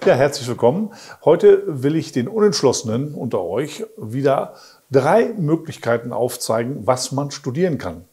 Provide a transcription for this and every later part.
Ja, herzlich willkommen. Heute will ich den Unentschlossenen unter euch wieder 3 Möglichkeiten aufzeigen, was man studieren kann.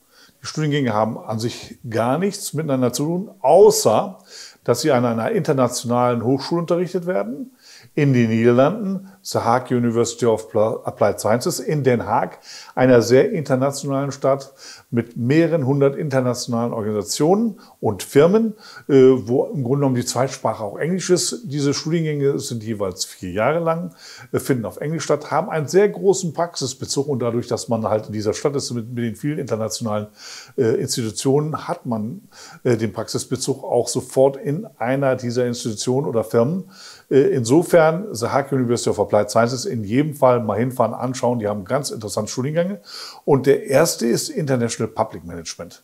Die Studiengänge haben an sich gar nichts miteinander zu tun, außer dass sie an einer internationalen Hochschule unterrichtet werden. In den Niederlanden, The Hague University of Applied Sciences in Den Haag, einer sehr internationalen Stadt mit mehreren hundert internationalen Organisationen und Firmen, wo im Grunde genommen die Zweitsprache auch Englisch ist. Diese Studiengänge sind jeweils 4 Jahre lang, finden auf Englisch statt, haben einen sehr großen Praxisbezug und dadurch, dass man halt in dieser Stadt ist mit den vielen internationalen Institutionen, hat man den Praxisbezug auch sofort in einer dieser Institutionen oder Firmen. Insofern, The Hague University of Applied Sciences in jedem Fall mal hinfahren, anschauen. Die haben ganz interessante Studiengänge. Und der erste ist International Public Management.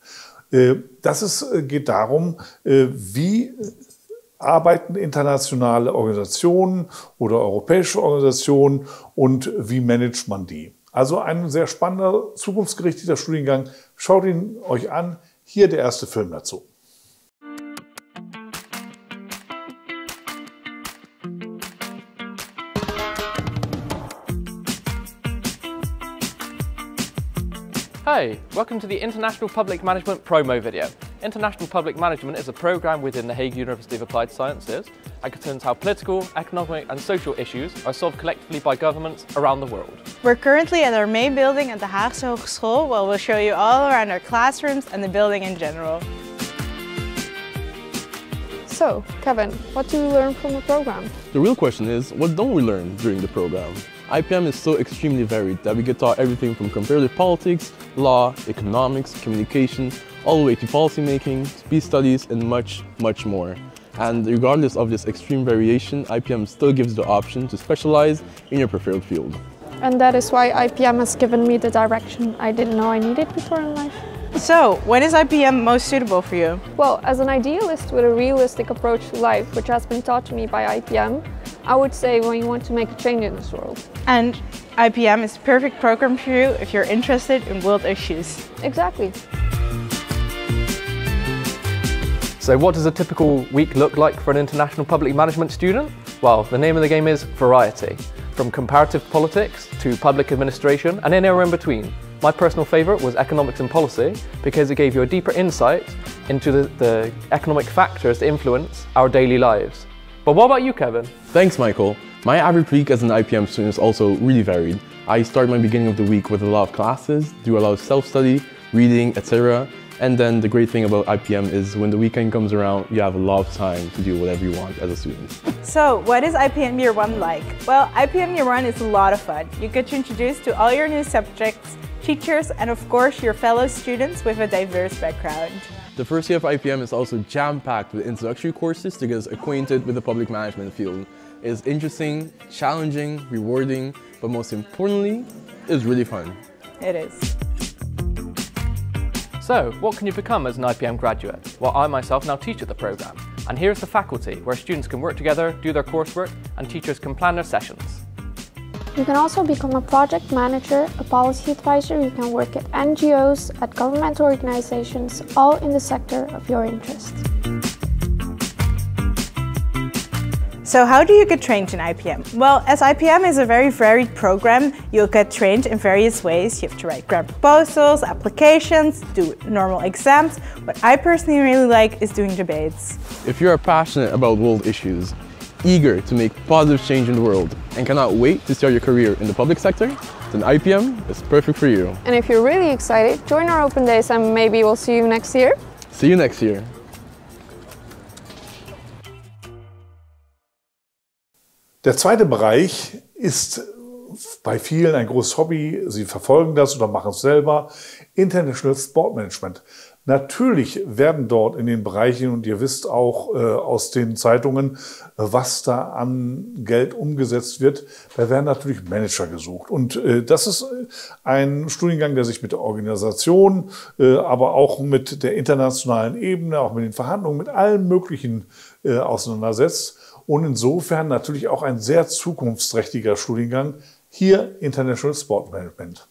Geht darum, wie arbeiten internationale Organisationen oder europäische Organisationen und wie managt man die. Also ein sehr spannender, zukunftsgerichteter Studiengang. Schaut ihn euch an. Hier der erste Film dazu. Hi, welcome to the International Public Management promo video. International Public Management is a program within the Hague University of Applied Sciences that concerns how political, economic and social issues are solved collectively by governments around the world. We're currently at our main building at the Haagse Hogeschool, where we'll show you all around our classrooms and the building in general. So, Kevin, what do we learn from the program? The real question is, what don't we learn during the program? IPM is so extremely varied that we get taught everything from comparative politics, law, economics, communication, all the way to policy making, peace studies, and much, much more. And regardless of this extreme variation, IPM still gives the option to specialize in your preferred field. And that is why IPM has given me the direction I didn't know I needed before in life. So, when is IPM most suitable for you? Well, as an idealist with a realistic approach to life, which has been taught to me by IPM, I would say when you want to make a change in this world. And IPM is the perfect program for you if you're interested in world issues. Exactly. So what does a typical week look like for an international public management student? Well, the name of the game is variety. From comparative politics to public administration and anywhere in between. My personal favourite was economics and policy because it gave you a deeper insight into the economic factors that influence our daily lives. But what about you, Kevin? Thanks, Michael. My average week as an IPM student is also really varied. I start my beginning of the week with a lot of classes, do a lot of self-study, reading, etc. And then the great thing about IPM is when the weekend comes around, you have a lot of time to do whatever you want as a student. So, what is IPM Year 1 like? Well, IPM Year 1 is a lot of fun. You get introduced to all your new subjects, teachers, and of course your fellow students with a diverse background. The first year of IPM is also jam-packed with introductory courses to get us acquainted with the public management field. It is interesting, challenging, rewarding, but most importantly, it's really fun. It is. So, what can you become as an IPM graduate? Well, I myself now teach at the programme. And here's the faculty, where students can work together, do their coursework, and teachers can plan their sessions. You can also become a project manager, a policy advisor. You can work at NGOs, at governmental organizations, all in the sector of your interest. So how do you get trained in IPM? Well, as IPM is a very varied program, you'll get trained in various ways. You have to write grant proposals, applications, do normal exams. What I personally really like is doing debates. If you are passionate about world issues, eager to make positive change in the world, and cannot wait to start your career in the public sector, then IPM is perfect for you. And if you're really excited, join our open days and maybe we'll see you next year. See you next year. Der zweite Bereich ist bei vielen ein großes Hobby. Sie verfolgen das oder machen es selber. International Sport Management. Natürlich werden dort in den Bereichen, und ihr wisst auch aus den Zeitungen, was da an Geld umgesetzt wird, da werden natürlich Manager gesucht. Und das ist ein Studiengang, der sich mit der Organisation, aber auch mit der internationalen Ebene, auch mit den Verhandlungen, mit allem Möglichen auseinandersetzt. Und insofern natürlich auch ein sehr zukunftsträchtiger Studiengang, hier International Sport Management.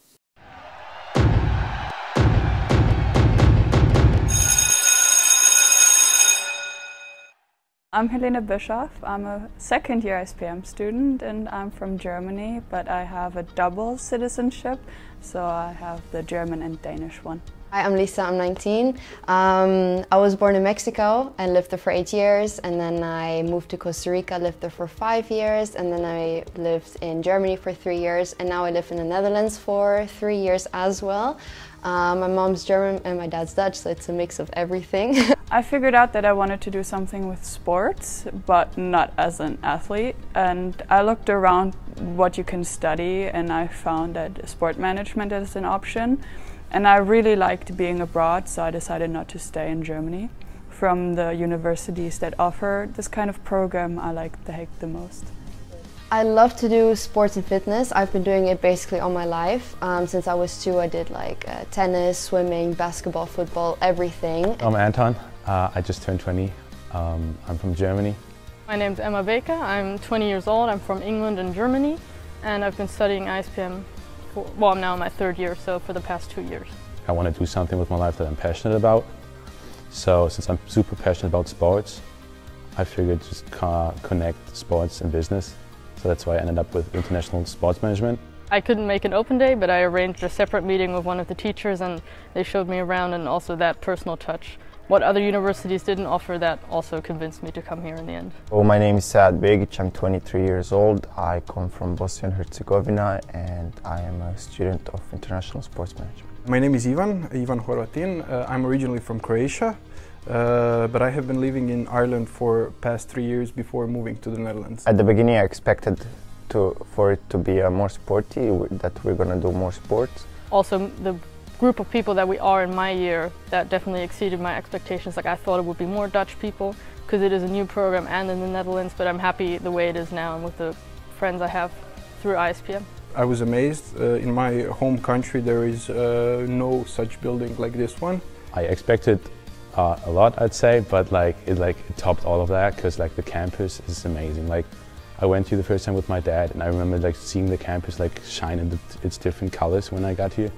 I'm Helene Bischoff. I'm a second-year ISPM student and I'm from Germany, but I have a double citizenship, so I have the German and Danish one. Hi, I'm Lisa, I'm 19. I was born in Mexico and lived there for 8 years, and then I moved to Costa Rica, lived there for 5 years, and then I lived in Germany for 3 years, and now I live in the Netherlands for 3 years as well. My mom's German and my dad's Dutch, so it's a mix of everything. I figured out that I wanted to do something with sports, but not as an athlete. And I looked around what you can study, and I found that sport management is an option. And I really liked being abroad, so I decided not to stay in Germany. From the universities that offer this kind of program, I like The Hague the most. I love to do sports and fitness. I've been doing it basically all my life. Since I was 2, I did like tennis, swimming, basketball, football, everything. I'm Anton. I just turned 20. I'm from Germany. My name's Emma Baker. I'm 20 years old. I'm from England and Germany, and I've been studying ISPM for, well, I'm now in my 3rd year, so for the past 2 years. I want to do something with my life that I'm passionate about. So since I'm super passionate about sports, I figured just connect sports and business. So that's why I ended up with international sports management. I couldn't make an open day, but I arranged a separate meeting with one of the teachers, and they showed me around, and also that personal touch. What other universities didn't offer, that also convinced me to come here in the end. Oh, my name is Sad Begic. I'm 23 years old. I come from Bosnia and Herzegovina, and I am a student of international sports management. My name is Ivan Horvatin. I'm originally from Croatia, but I have been living in Ireland for past 3 years before moving to the Netherlands. At the beginning I expected for it to be more sporty, that we're going to do more sports. Also, the group of people that we are in my year, that definitely exceeded my expectations. Like, I thought it would be more Dutch people because it is a new program and in the Netherlands, but I'm happy the way it is now and with the friends I have through ISPM. I was amazed. In my home country there is no such building like this one. I expected a lot, I'd say, but it topped all of that because the campus is amazing. I went here the first time with my dad, and I remember seeing the campus shine in its different colors when I got here.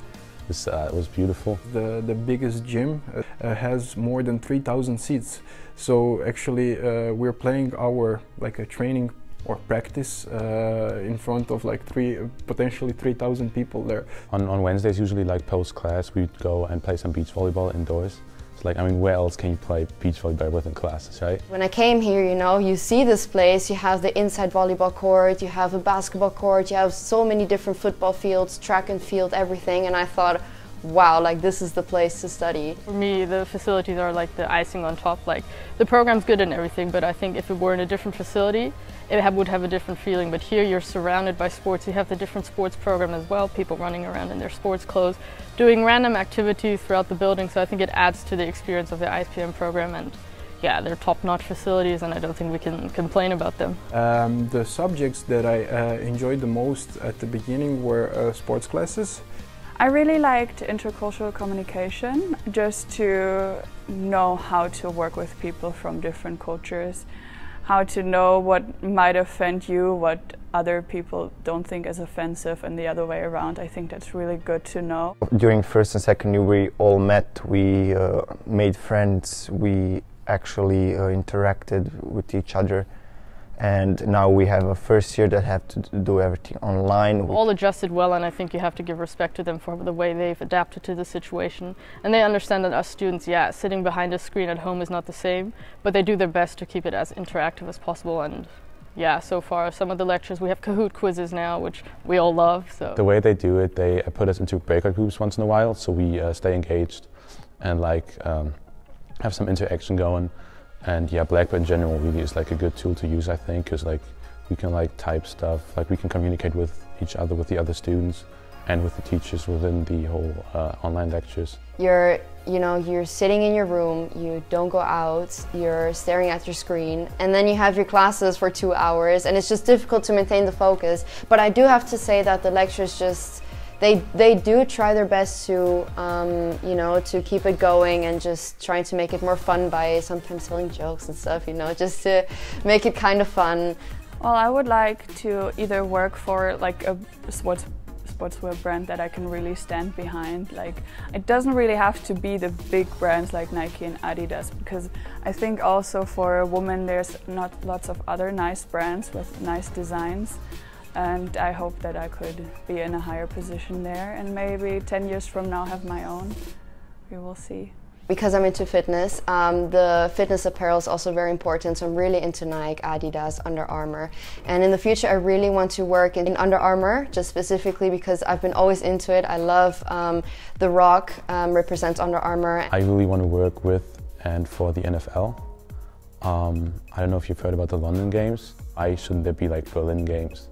It was beautiful. The biggest gym has more than 3,000 seats. So actually we're playing our a training or practice in front of potentially 3,000 people there. On Wednesdays, usually post class, we'd go and play some beach volleyball indoors. I mean, where else can you play beach volleyball within classes, right? When I came here, you see this place, you have the inside volleyball court, you have a basketball court, you have so many different football fields, track and field, everything, and I thought, wow, this is the place to study. For me, the facilities are the icing on top. The program's good and everything, but I think if it were in a different facility, it would have a different feeling. But here you're surrounded by sports. You have the different sports program as well, people running around in their sports clothes, doing random activities throughout the building, so I think it adds to the experience of the ISPM program, and yeah, they're top-notch facilities and I don't think we can complain about them. The subjects that I enjoyed the most at the beginning were sports classes. I really liked intercultural communication, just to know how to work with people from different cultures, how to know what might offend you, what other people don't think is offensive, and the other way around. I think that's really good to know. During first and second year we all met, we made friends, we actually interacted with each other. And now we have a first year that have to do everything online. All adjusted well, and I think you have to give respect to them for the way they've adapted to the situation. And they understand that us students, yeah, sitting behind a screen at home is not the same, but they do their best to keep it as interactive as possible. And yeah, so far some of the lectures, we have Kahoot quizzes now, which we all love. So the way they do it, they put us into breakout groups once in a while, so we stay engaged and have some interaction going. And yeah, Blackboard in general really is a good tool to use, I think, because we can type stuff, we can communicate with each other, with the other students, and with the teachers within the whole online lectures. You're sitting in your room, you don't go out, you're staring at your screen, and then you have your classes for 2 hours, and it's just difficult to maintain the focus. But I do have to say that the lectures they do try their best to, to keep it going and just trying to make it more fun by sometimes telling jokes and stuff, just to make it kind of fun. Well, I would like to either work for a sports sportswear brand that I can really stand behind. Like, it doesn't really have to be the big brands like Nike and Adidas, because I think also for a woman there's not lots of other nice brands with nice designs, and I hope that I could be in a higher position there and maybe 10 years from now have my own. We will see. Because I'm into fitness, the fitness apparel is also very important. So I'm really into Nike, Adidas, Under Armour. And in the future I really want to work in Under Armour, just specifically because I've been always into it. I love The Rock represents Under Armour. I really want to work with and for the NFL. I don't know if you've heard about the London Games. Why shouldn't there be like Berlin Games?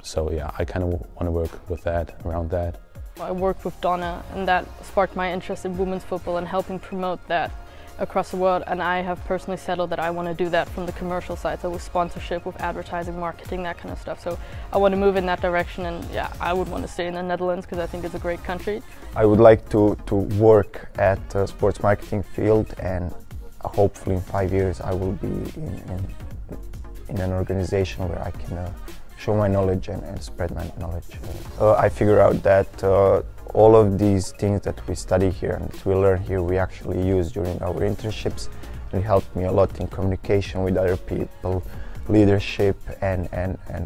So yeah, I kind of want to work with that, around that. I worked with Donna, and that sparked my interest in women's football and helping promote that across the world. And I have personally settled that I want to do that from the commercial side, so with sponsorship, with advertising, marketing, that kind of stuff. So I want to move in that direction, and yeah, I would want to stay in the Netherlands because I think it's a great country. I would like to work at the sports marketing field, and hopefully in 5 years I will be in an organization where I can show my knowledge and spread my knowledge. I figure out that all of these things that we study here and that we learn here, we actually use during our internships, and it helped me a lot in communication with other people, leadership, and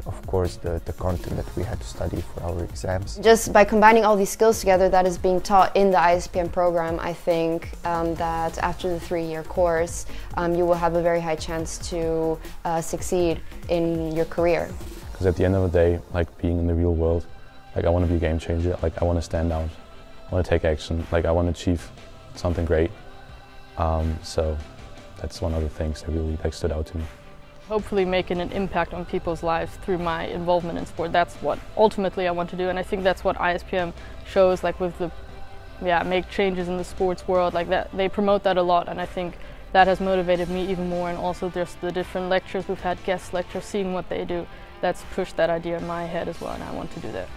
of course the content that we had to study for our exams. Just by combining all these skills together that is being taught in the ISPM program, I think that after the 3-year course, you will have a very high chance to succeed in your career. Because at the end of the day, like being in the real world, like I want to be a game changer, like I want to stand out, I want to take action, like I want to achieve something great. So that's one of the things that really stood out to me. Hopefully making an impact on people's lives through my involvement in sport. That's what ultimately I want to do, and I think that's what ISPM shows, like with the, make changes in the sports world, like that. They promote that a lot, and I think that has motivated me even more, and also just the different lectures we've had, guest lectures, seeing what they do. That's pushed that idea in my head as well, and I want to do that.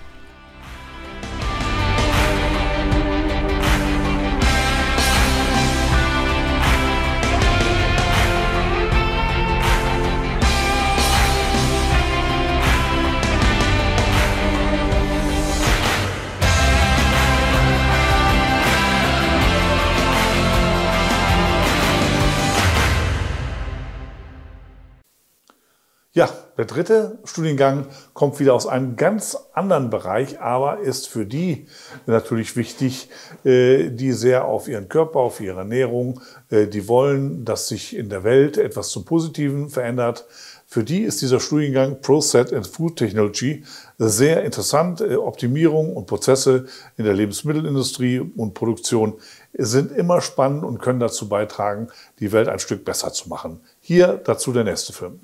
Ja, der dritte Studiengang kommt wieder aus einem ganz anderen Bereich, aber ist für die natürlich wichtig, die sehr auf ihren Körper, auf ihre Ernährung, die wollen, dass sich in der Welt etwas zum Positiven verändert. Für die ist dieser Studiengang Process and Food Technology sehr interessant. Optimierung und Prozesse in der Lebensmittelindustrie und Produktion sind immer spannend und können dazu beitragen, die Welt ein Stück besser zu machen. Hier dazu der nächste Film.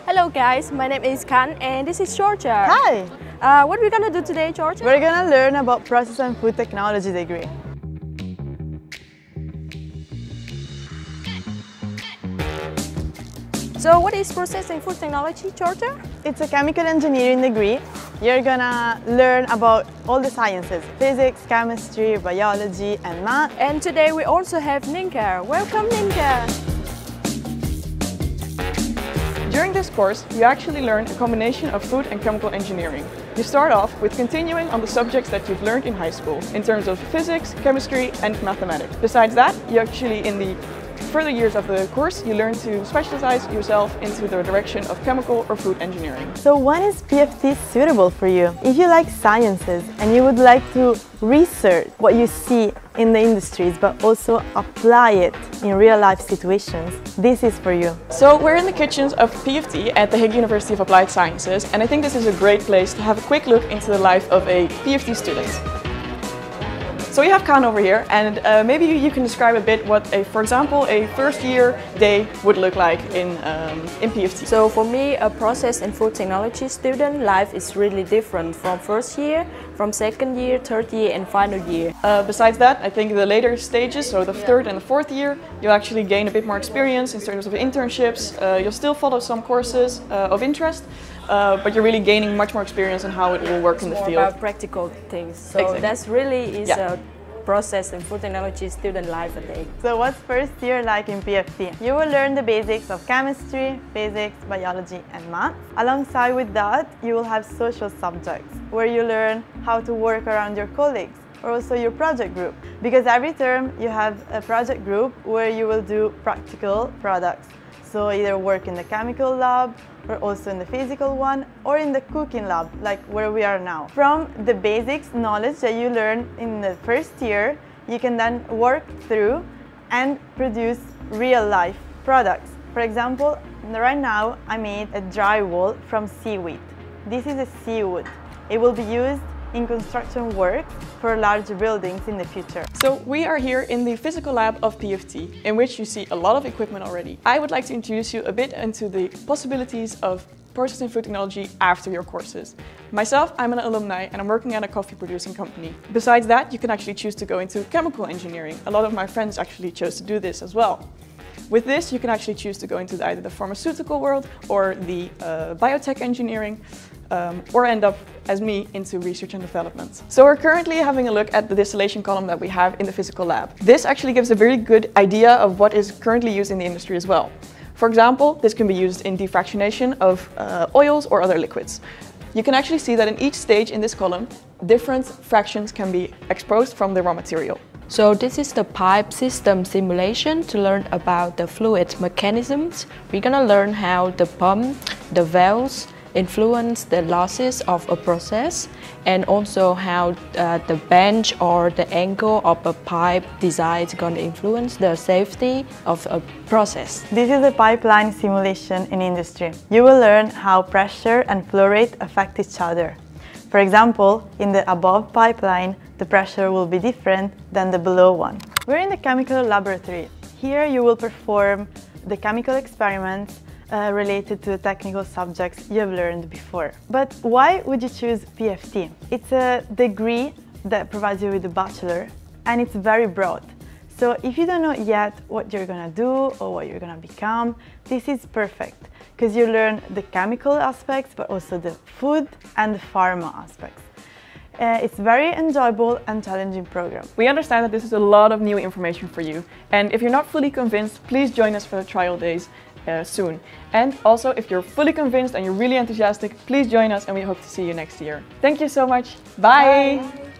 Hello guys, my name is Khan and this is Georgia. Hi! What are we going to do today, Georgia? We're going to learn about Process and Food Technology degree. So what is Process and Food Technology, Georgia? It's a chemical engineering degree. You're going to learn about all the sciences, physics, chemistry, biology and math. And today we also have Ninka. Welcome Ninka! During this course, you actually learn a combination of food and chemical engineering. You start off with continuing on the subjects that you've learned in high school, in terms of physics, chemistry and mathematics. Besides that, you actually, in the further years of the course, you learn to specialize yourself into the direction of chemical or food engineering. So when is PFT suitable for you? If you like sciences and you would like to research what you see in the industries but also apply it in real life situations, this is for you. So we're in the kitchens of PFT at the Hague University of Applied Sciences, and I think this is a great place to have a quick look into the life of a PFT student. So we have Khan over here, and maybe you can describe a bit what, for example, a first year day would look like in PFT. So for me, a process and food technology student, life is really different from first year, from second year, third year and final year. Besides that, I think the later stages, so the third and the fourth year, you'll actually gain a bit more experience in terms of internships. You'll still follow some courses of interest, but you're really gaining much more experience on how it will work in the field. About practical things. So exactly. that's really is process and food technology student life a day. So what's first year like in PFT? You will learn the basics of chemistry, physics, biology and math. Alongside with that, you will have social subjects where you learn how to work around your colleagues or also your project group. Because every term you have a project group where you will do practical products. So either work in the chemical lab or also in the physical one or in the cooking lab, like where we are now. From the basics knowledge that you learn in the first year, you can then work through and produce real life products. For example, right now I made a drywall from seaweed. This is a seawood. It will be used in construction work for large buildings in the future. So we are here in the physical lab of PFT, in which you see a lot of equipment already. I would like to introduce you a bit into the possibilities of process and food technology after your courses. Myself, I'm an alumni and I'm working at a coffee producing company. Besides that, you can actually choose to go into chemical engineering. A lot of my friends actually chose to do this as well. With this, you can actually choose to go into either the pharmaceutical world or the biotech engineering, or end up, as me, into research and development. So we're currently having a look at the distillation column that we have in the physical lab. This actually gives a very good idea of what is currently used in the industry as well. For example, this can be used in defractionation of oils or other liquids. You can actually see that in each stage in this column, different fractions can be exposed from the raw material. So this is the pipe system simulation to learn about the fluid mechanisms. We're gonna learn how the pump, the valves, influence the losses of a process, and also how the bench or the angle of a pipe design is going to influence the safety of a process. This is a pipeline simulation in industry. You will learn how pressure and flow rate affect each other. For example, in the above pipeline, the pressure will be different than the below one. We're in the chemical laboratory. Here you will perform the chemical experiments related to the technical subjects you have learned before. But why would you choose PFT? It's a degree that provides you with a bachelor and it's very broad. So if you don't know yet what you're gonna do or what you're gonna become, this is perfect because you learn the chemical aspects but also the food and the pharma aspects. It's a very enjoyable and challenging program. We understand that this is a lot of new information for you, and if you're not fully convinced, please join us for the trial days soon. And also, if you're fully convinced and you're really enthusiastic, please join us and we hope to see you next year. Thank you so much. Bye! Bye.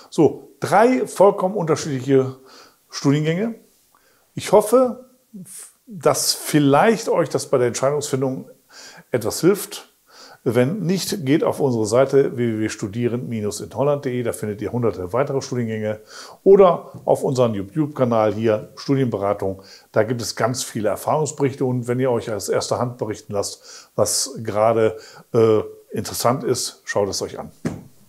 So, 3 vollkommen unterschiedliche Studiengänge. Ich hoffe, dass vielleicht euch das bei der Entscheidungsfindung etwas hilft. Wenn nicht, geht auf unsere Seite www.studieren-in-holland.de, da findet ihr hunderte weitere Studiengänge, oder auf unseren YouTube-Kanal hier Studienberatung, da gibt es ganz viele Erfahrungsberichte, und wenn ihr euch aus erster Hand berichten lasst, was gerade interessant ist, schaut es euch an.